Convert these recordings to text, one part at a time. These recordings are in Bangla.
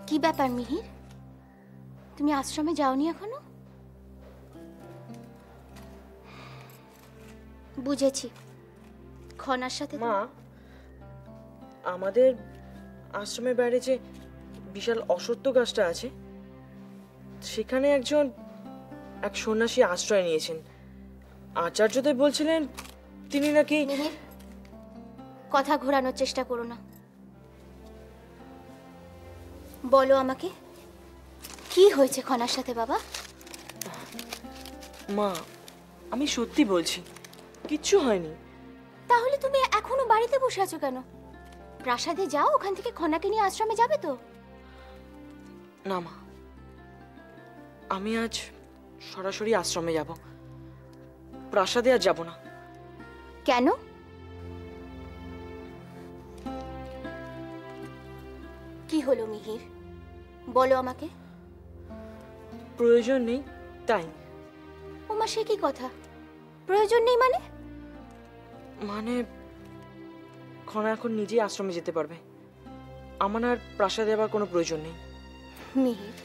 কি ব্যাপার মিহির, তুমি আশ্রমে যাওনি এখনো? বুঝেছি, খনার সাথে। মা, আমাদের আশ্রমের বাইরে যে বিশাল অশ্বত্থ গাছটা আছে, সেখানে এক সন্ন্যাসী আশ্রয় নিয়েছেন। আচার্যদেব বলছিলেন তিনি নাকি। মিহির, কথা ঘোরানোর চেষ্টা করো না। বলো আমাকে, কি হয়েছে খনার সাথে বাবা? মা, আমি সত্যি বলছি, কিচ্ছু হয়নি। তাহলে তুমি এখনো বাড়িতে বসে আছো কেন? প্রাসাদে যাও, ওখান থেকে খনাকে নিয়ে আশ্রমে যাবে তো? না মা, আমি আজ সরাসরি আশ্রমে যাব, প্রাসাদে আর যাব না। কেন? কি হলো মিহির, বলো আমাকে। প্রয়োজন নেই তাই। ওমা, সে কি কথা? প্রয়োজন নেই মানে? মানে খনা এখন নিজেই আশ্রমে যেতে পারবে, আমার আর প্রাসাদে যাবার কোনো প্রয়োজন নেই। মিহির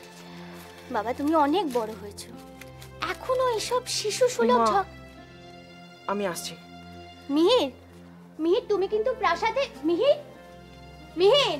বাবা, তুমি অনেক বড় হয়েছো, এখনো এসব শিশু সুলভ। আমি আসছি। মিহির, মিহির তুমি কিন্তু প্রাসাদে। মিহির, মিহির।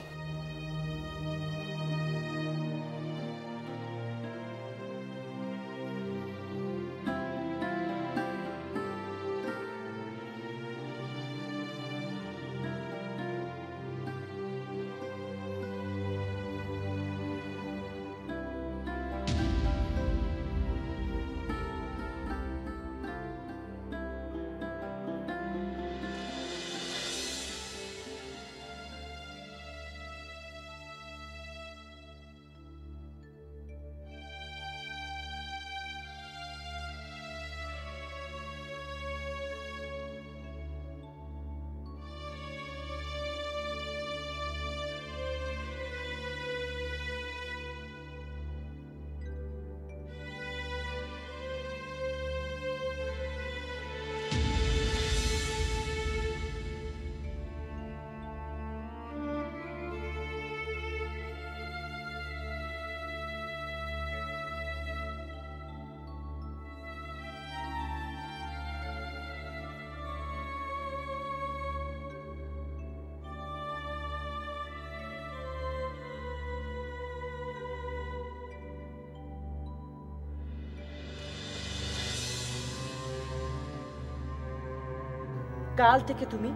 কাল থেকে তুমি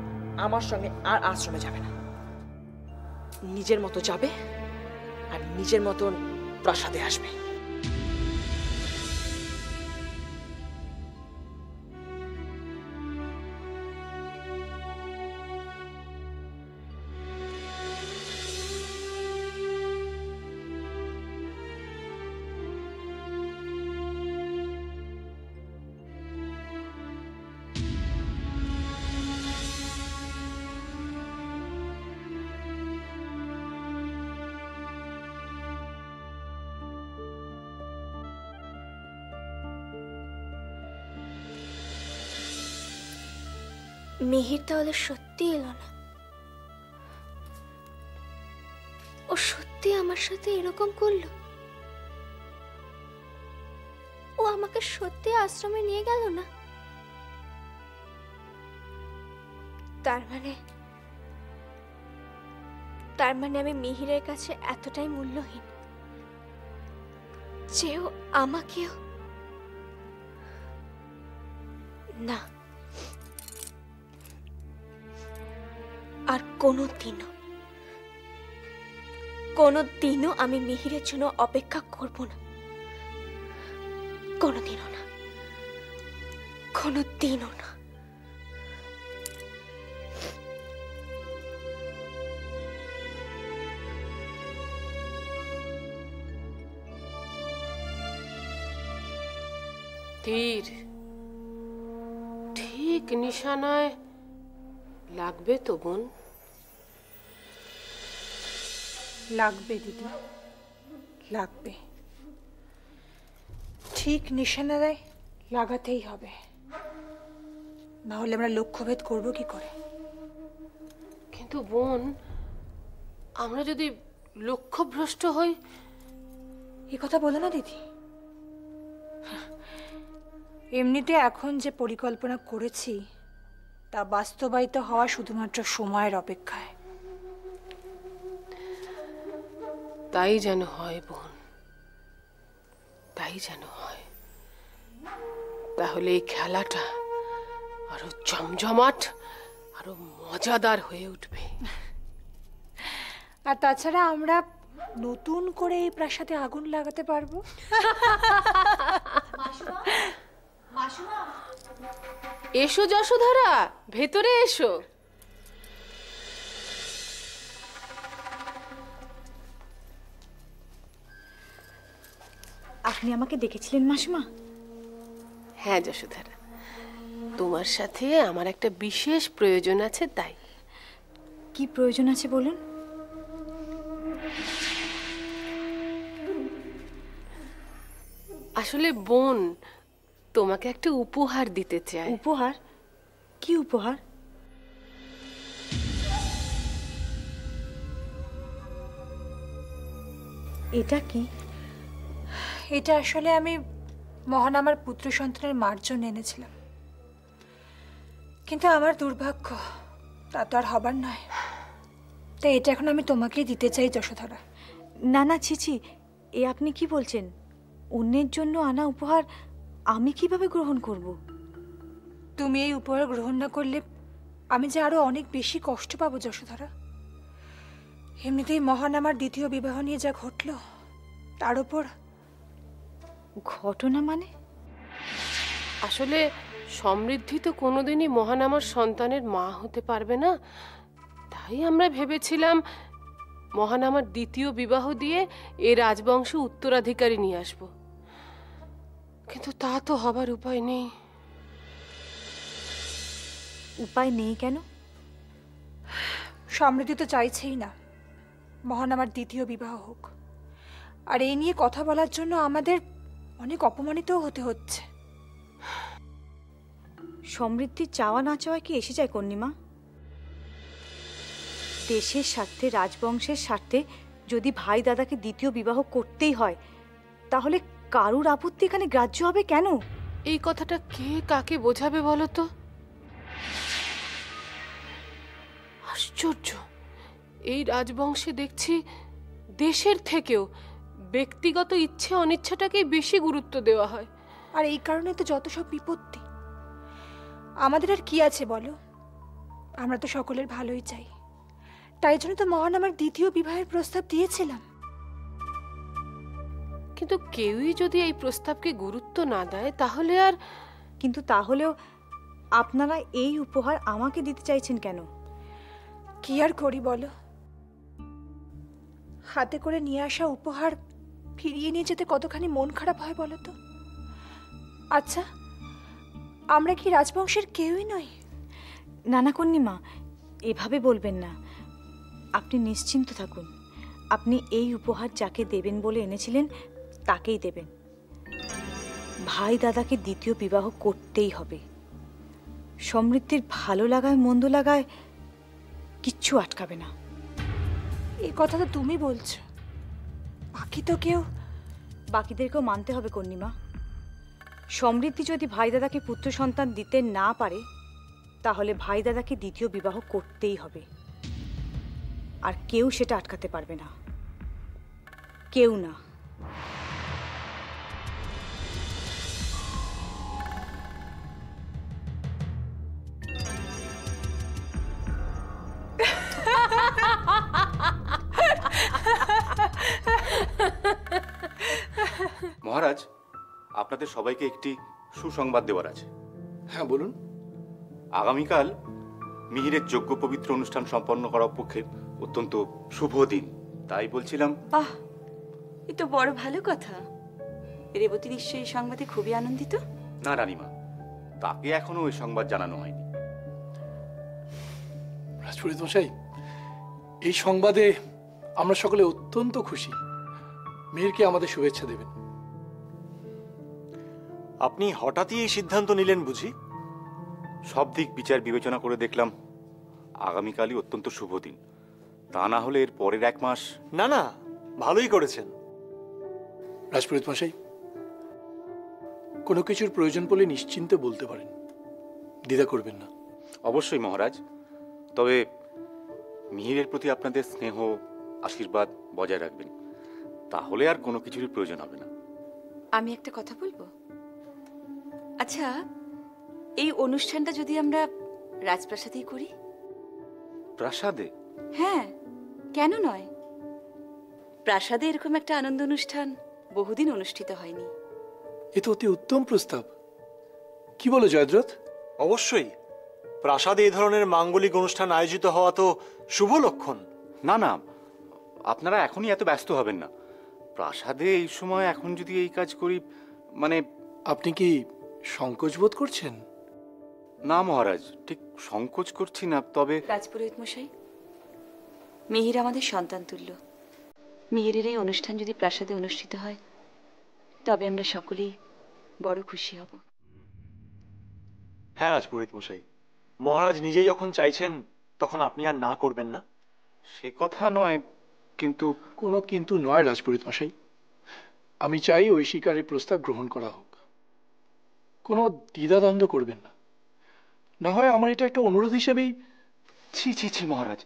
আমার সঙ্গে আর আশ্রমে যাবে না, নিজের মতো যাবে আর নিজের মতন প্রাসাদে আসবে। মিহির তাহলে সত্যি এলো না? ও সত্যি আমার সাথে এরকম করলো? ও আমাকে সত্যি আশ্রমে নিয়ে গেল না? তার মানে আমি মিহিরের কাছে এতটাই মূল্যহীন যে ও আমাকেও না। আর কোনোদিনও আমি মিহিরের জন্য অপেক্ষা করব না, কোনোদিনও না, কোনোদিনও না। তীর ঠিক নিশানায় লাগবে তো বোন? লাগবে দিদি, লাগবে। ঠিক নিশানায় লাগাতেই হবে, না হলে আমরা লক্ষ্যভেদ করবো কি করে? কিন্তু বোন, আমরা যদি লক্ষ্যভ্রষ্ট হই? এ কথা বলো না দিদি। এমনিতে এখন যে পরিকল্পনা করেছি তা বাস্তবায়িত হওয়া শুধুমাত্র সময়ের অপেক্ষায়। তাই যেন হয় বোন, তাই যেন হয়। তাহলে এই খেলাটা আরো জমজমাট, আরো মজাদার হয়ে উঠবে। আর তাছাড়া আমরা নতুন করে এই প্রাসাদে আগুন লাগাতে পারবো। এসো যশোধরা, ভেতরে এসো। আপনি আমাকে ডেকেছিলেন মাসিমা? হ্যাঁ যশোধরা, তোমার সাথে আমার একটা বিশেষ প্রয়োজন আছে তাই। কি প্রয়োজন আছে বলুন। আসলে বোন, তোমাকে একটা উপহার দিতে চাই। উপহার? কি উপহার? এটা কি? এটা আসলে আমি মহান আমার পুত্র সন্তানের মার জন্য এনেছিলাম, কিন্তু আমার দুর্ভাগ্য তা তো আর হবার নয়। তাই এটা এখন আমি তোমাকেই দিতে চাই যশোধরা। না না, ছিছি, এ আপনি কি বলছেন? অন্যের জন্য আনা উপহার আমি কিভাবে গ্রহণ করব? তুমি এই উপহার গ্রহণ না করলে আমি যে আরো অনেক বেশি কষ্ট পাবো যশোধরা। এমনিতেই মহান আমার দ্বিতীয় বিবাহ নিয়ে যা ঘটলো, তার উপর ঘটনা মানে? আসলে সমৃদ্ধি তো কোনোদিনই মহান আমার সন্তানের মা হতে পারবে না। তাই আমরা ভেবেছিলাম মহান আমার দ্বিতীয় বিবাহ দিয়ে এই রাজবংশ উত্তরাধিকারী নিয়ে আসব, কিন্তু তা তো হবার উপায় নেই। উপায় নেই কেন? সমৃদ্ধি তো চাইছেই না মহান আমার দ্বিতীয় বিবাহ হোক, আর এই নিয়ে কথা বলার জন্য আমাদের অনেক অপমানিতও হতে হচ্ছে। সমৃদ্ধির চাওয়া না চাওয়া কি এসে যায় কন্যিমা? দেশের স্বার্থে, রাজবংশের স্বার্থে যদি ভাই দাদাকে দ্বিতীয় বিবাহ করতেই হয়, তাহলে কারুর আপত্তি এখানে গ্রাহ্য হবে কেন? এই কথাটা কে কাকে বোঝাবে বলো তো? আশ্চর্য, এই রাজবংশে দেখছি দেশের থেকেও ব্যক্তিগত ইচ্ছে অনিচ্ছাটাকেই বেশি গুরুত্ব দেওয়া হয়। আর এই কারণে তো যত সব বিপত্তি। আমাদের আর কি আছে বলো? আমরা তো সকলের ভালোই চাই, তাই জন্য তো মহান আমার দ্বিতীয় বিবাহের প্রস্তাব দিয়েছিলাম। কিন্তু কেউই যদি এই প্রস্তাবকে গুরুত্ব না দেয় তাহলে আর... কিন্তু তাহলেও আপনারা এই উপহার আমাকে দিতে চাইছেন কেন? কি আর করি বলো? হাতে করে নিয়ে আসা উপহার ফিরিয়ে নিয়ে যেতে কতখানি মন খারাপ হয় বলো তো? আচ্ছা, আমরা কি রাজবংশের কেউই নই? নানা কন্যিমা, এভাবে বলবেন না। আপনি নিশ্চিন্ত থাকুন, আপনি এই উপহার যাকে দেবেন বলে এনেছিলেন তাকেই দেবেন। ভাই দাদাকে দ্বিতীয় বিবাহ করতেই হবে। সমৃদ্ধির ভালো লাগায় মন্দ লাগায় কিচ্ছু আটকাবে না। এই কথা তো তুমি বলছো, বাকি তো কেউ? বাকিদেরকেও মানতে হবে কন্যিমা। সমৃদ্ধি যদি ভাই দাদাকে পুত্র সন্তান দিতে না পারে, তাহলে ভাই দাদাকে দ্বিতীয় বিবাহ করতেই হবে, আর কেউ সেটা আটকাতে পারবে না, কেউ না। মহারাজ, আপনাদের সবাইকে একটি সুসংবাদ দেওয়ার আছে। হ্যাঁ বলুন। আগামীকাল মিহিরের যোগ্য পবিত্র অনুষ্ঠান সম্পন্ন করার পক্ষে অত্যন্ত শুভ দিন। তাই বলছিলাম। বাহ, এ তো বড় ভালো কথা। রেবতী নিশ্চয়ই সংবাদে খুবই আনন্দিত। না রানীমা, তাকে এখনো ওই সংবাদ জানানো হয়নি। রাজপুরোহিত মশাই, এই সংবাদে আমরা সকলে অত্যন্ত খুশি। মিহিরকে আমাদের শুভেচ্ছা দেবেন। আপনি হঠাৎই এই সিদ্ধান্ত নিলেন বুঝি? সব দিক বিচার বিবেচনা করে দেখলাম আগামীকালই অত্যন্ত শুভ দিন। তা না হলে এর পরের 1 মাস। না না, ভালোই করেছেন। রাজপুরোহিত মশাই, কোনো কিছুর প্রয়োজন পড়লে নিশ্চিন্তে বলতে পারেন, দ্বিধা করবেন না। অবশ্যই মহারাজ, তবে মিহিরের প্রতি আপনাদের স্নেহ আশীর্বাদ বজায় রাখবেন, তাহলে আর কোনো কিছুরই প্রয়োজন হবে না। আমি একটা কথা বলবো? আচ্ছা, এই অনুষ্ঠানটা যদি আমরা রাজপ্রাসাদেই করি? প্রাসাদে? হ্যাঁ, কেন নয়? প্রাসাদে এরকম একটা আনন্দ অনুষ্ঠান বহুদিন অনুষ্ঠিত হয়নি। এ তো অতি উত্তম প্রস্তাব। কি বলো জয়দ্রথ? অবশ্যই, প্রাসাদে এই ধরনের মাঙ্গলিক অনুষ্ঠান আয়োজিত হওয়া তো শুভ লক্ষণ। না না, আপনারা এখনই এত ব্যস্ত হবেন না। প্রাসাদে এই সময় এখন যদি এই কাজ করি, মানে... আপনি কি সংকোচ বোধ করছেন? না মহারাজ, ঠিক সংকোচ করছি না, তবে... রাজপুরোহিত মশাই, মিহির আমাদের সন্তান তুল্য। মিহিরের এই অনুষ্ঠান যদি প্রাসাদে অনুষ্ঠিত হয়, তবে আমরা সকলেই বড় খুশি হব। হ্যাঁ রাজপুরোহিত মশাই, মহারাজ নিজেই যখন চাইছেন তখন আপনি আর না করবেন না। সে কথা নয়, কিন্তু... কোনো কিন্তু নয় রাজপুরোহিত মশাই, আমি চাই ওই শিকারের প্রস্তাব গ্রহণ করা হোক। কোনো দ্বিধাদ্বন্দ্ব করবেন না, না হয় আমার এটা একটা অনুরোধ হিসেবেই। ছি ছি ছি মহারাজ,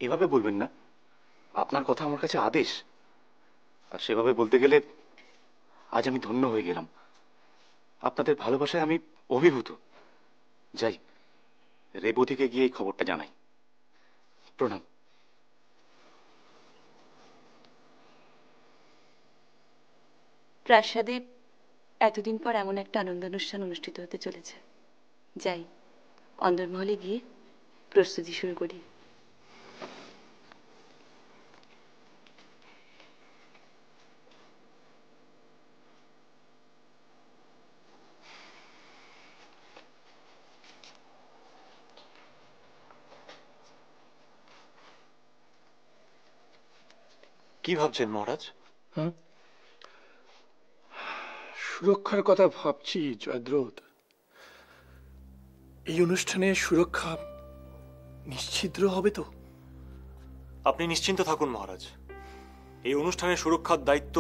এভাবে বলবেন না। আপনার কথা আমার কাছে আদেশ, আর সেভাবে বলতে গেলে আজ আমি ধন্য হয়ে গেলাম। আপনাদের ভালোবাসায় আমি অভিভূত। যাই, রেবতীকে গিয়ে এই খবরটা জানাই। প্রণাম। প্রাসাদে এতদিন পর এমন একটা আনন্দ অনুষ্ঠান অনুষ্ঠিত হতে চলেছে। যাই, অন্দরমহলে গিয়ে প্রস্তুতি শুরু করি। কি ভাবছেন মহারাজ? সুরক্ষার কথা ভাবছি জয়দ্রথ। এই অনুষ্ঠানে সুরক্ষা নিশ্চিদ্র হবে তো? আপনি নিশ্চিন্ত থাকুন মহারাজ, এই অনুষ্ঠানের সুরক্ষার দায়িত্ব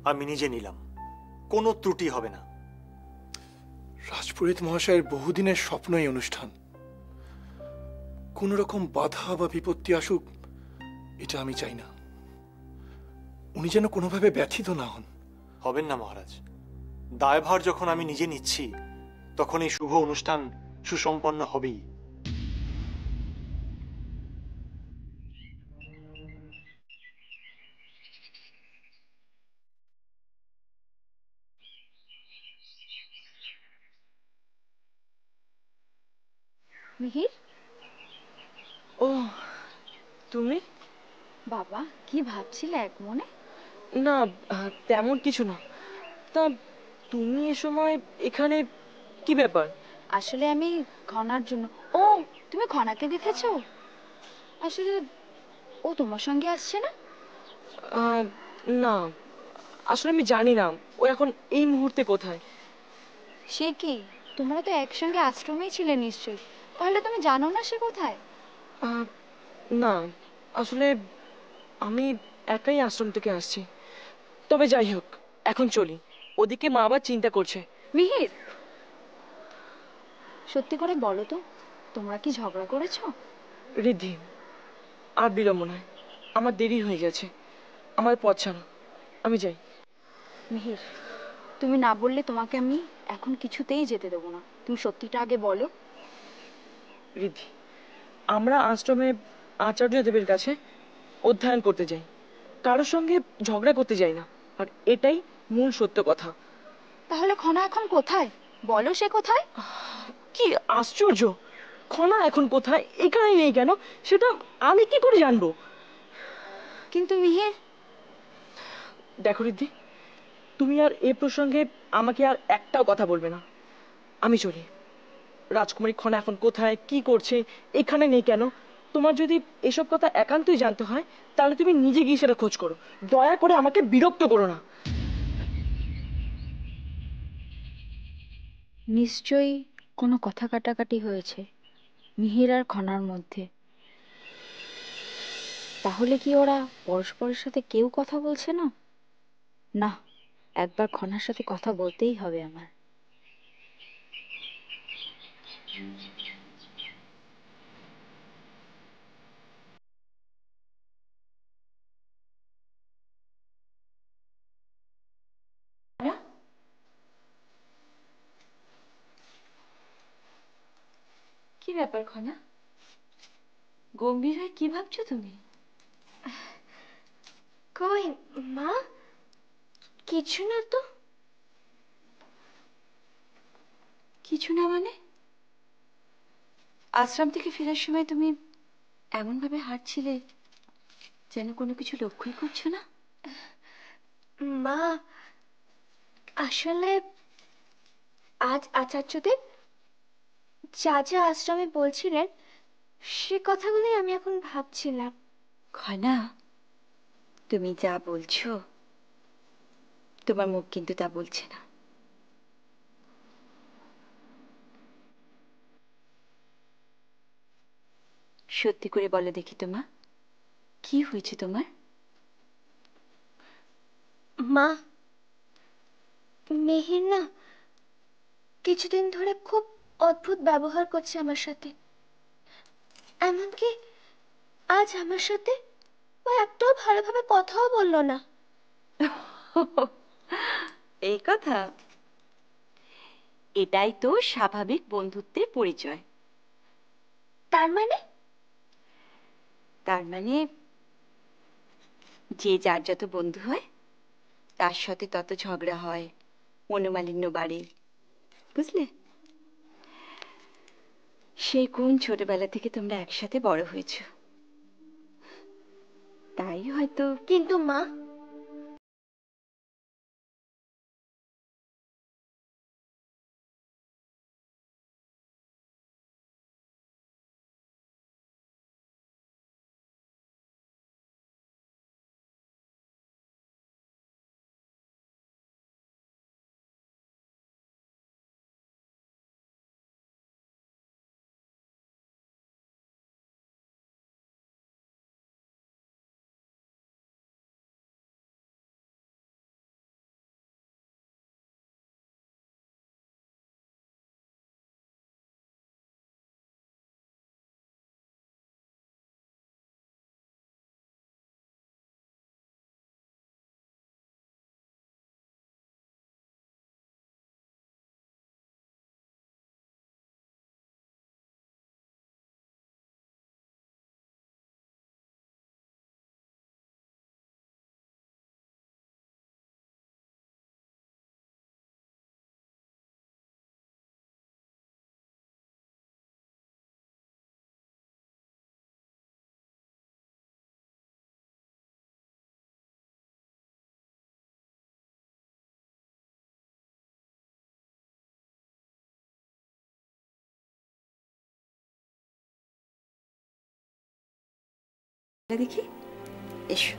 আমি নিজে নিলাম। কোনো ত্রুটি হবে না। রাজপুরোহিত মহাশয়ের বহুদিনের স্বপ্ন এই অনুষ্ঠান। কোন রকম বাধা বা বিপত্তি আসুক, এটা আমি চাই না। উনি যেন কোনোভাবে ব্যথিত না হন। হবেন না মহারাজ, দায়ভার যখন আমি নিজে নিচ্ছি, তখন এই শুভ অনুষ্ঠান সুসম্পন্ন হবেই। মিহির, ও তুমি? বাবা কি ভাবছিলে এক মনে? না, তেমন কিছু না। তা তুমি এ সময় এখানে, কি ব্যাপার? আসলে আমি খনার জন্য... ও, তুমি খনাকে দেখেছো? আসলে ও তোমার সঙ্গে আসছে না? না, আসলে আমি জানি না ও এখন এই মুহূর্তে কোথায়। সে কি, তোমরা তো একসঙ্গে আশ্রমেই ছিলে নিশ্চয়ই, তাহলে তুমি জানো না সে কোথায়? না, আসলে আমি একাই আশ্রম থেকে আসছি। তবে যাই হোক, এখন চলি, ওদিকে মা আবার চিন্তা করছে। মিহির, সত্যি করে বলো তো, তোমরা কি ঝগড়া করেছো? রিদ্ধি, আর বিলম্ব নয়, আমার দেরি হয়ে গেছে, আমার পথ ছাড়ো, আমি যাই। মিহির, তুমি না বললে তোমাকে আমি এখন কিছুতেই যেতে দেবো না। তুমি সত্যিটা আগে বলো। রিদ্ধি, আমরা আশ্রমে আচার্যদেবের কাছে অধ্যয়ন করতে যাই, কারোর সঙ্গে ঝগড়া করতে যাই না, আর এটাই মূল সত্য কথা। তাহলে খনা এখন কোথায়? বলো সে কোথায়? কি আশ্চর্য, খনা এখন কোথায় এখানে নেই কেন, সেটা আমি কি করে জানবো? কিন্তু মিহির... দেখো রিদ্ধি, তুমি আর এ প্রসঙ্গে আমাকে আর একটাও কথা বলবে না। আমি চলি। রাজকুমারী খনা এখন কোথায়, কি করছে, এখানে নেই কেন, তোমার যদি এসব কথা একান্তই জানতে হয়, তাহলে তুমি নিজে গিয়ে সেটা খোঁজ করো। দয়া করে আমাকে বিরক্ত করো না। নিশ্চয়ই কোনো কথা কাটাকাটি হয়েছে মিহির আর খনার মধ্যে। তাহলে কি ওরা পরস্পরের সাথে কেউ কথা বলছে না? না, একবার খনার সাথে কথা বলতেই হবে আমার। কি ব্যাপার খনা, গম্ভীর হয়ে কি ভাবছো তুমি? কই মা, কিছু না তো। কিছু না মানে? আশ্রম থেকে ফেরার সময় তুমি এমন ভাবে হাঁটছিলে যেন কোনো কিছু লক্ষ্যই করছো না। মা, আসলে আজ আচার্যদেব যা যা আশ্রমে বলছিলেন সে কথাগুলোই আমি এখন ভাবছিলাম। খনা, তুমি যা বলছো তোমার মুখ কিন্তু তা বলছে না। সত্যি করে বলো দেখি তোমা, কি হয়েছে তোমার? মা, মেহের না কিছুদিন ধরে খুব অদ্ভুত ব্যবহার করছে আমার সাথে। এমনকি আজ আমার সাথে ও একটাও ভালোভাবে কথাও বললো না। এই কথা? এটাই তো স্বাভাবিক বন্ধুত্বের পরিচয়। তার মানে? তার মানে যে যার যত বন্ধু হয় তার সাথে তত ঝগড়া হয়, মনোমালিন্য বাড়ে, বুঝলে? সেই কোন ছোটবেলা থেকে তোমরা একসাথে বড় হয়েছো, তাই হয়তো। কিন্তু মা, দেখি, এসো।